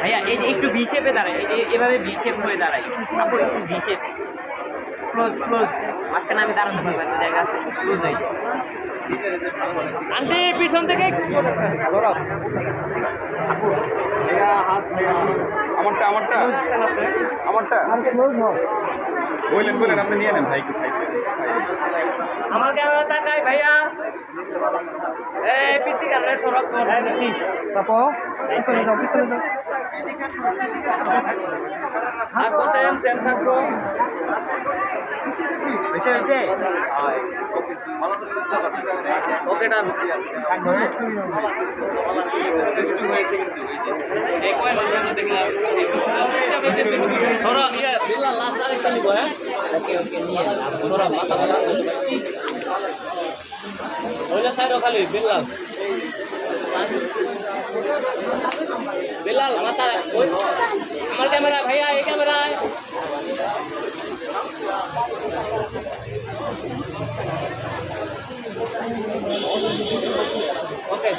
ভাইয়া এই যে একটু ভি শেপে দাঁড়ায়, এই যে এভাবে ভি শেপ হয়ে দাঁড়ায়, আপু একটু ভি শেপ ক্লোজ ক্লোজ, মাঝখানে আমি দাঁড়াতে পারবো, একটা জায়গা আছে ক্লোজ হয়ে। আন্টি পিছন থেকে আপু আমারটা বললেন আপনি নিয়ে নেন ভাই। আমার ক্যামেরা তাকাই ভাইয়া, এই পিচ্ছি ক্যামেরা সরব পিচ্ছি তারপর পিছনে যাও ওকে ডান খালি বিল্লাল বিল্লাল মাথা আমার ক্যামেরা ভাইয়া, এই ক্যামেরায় ওকে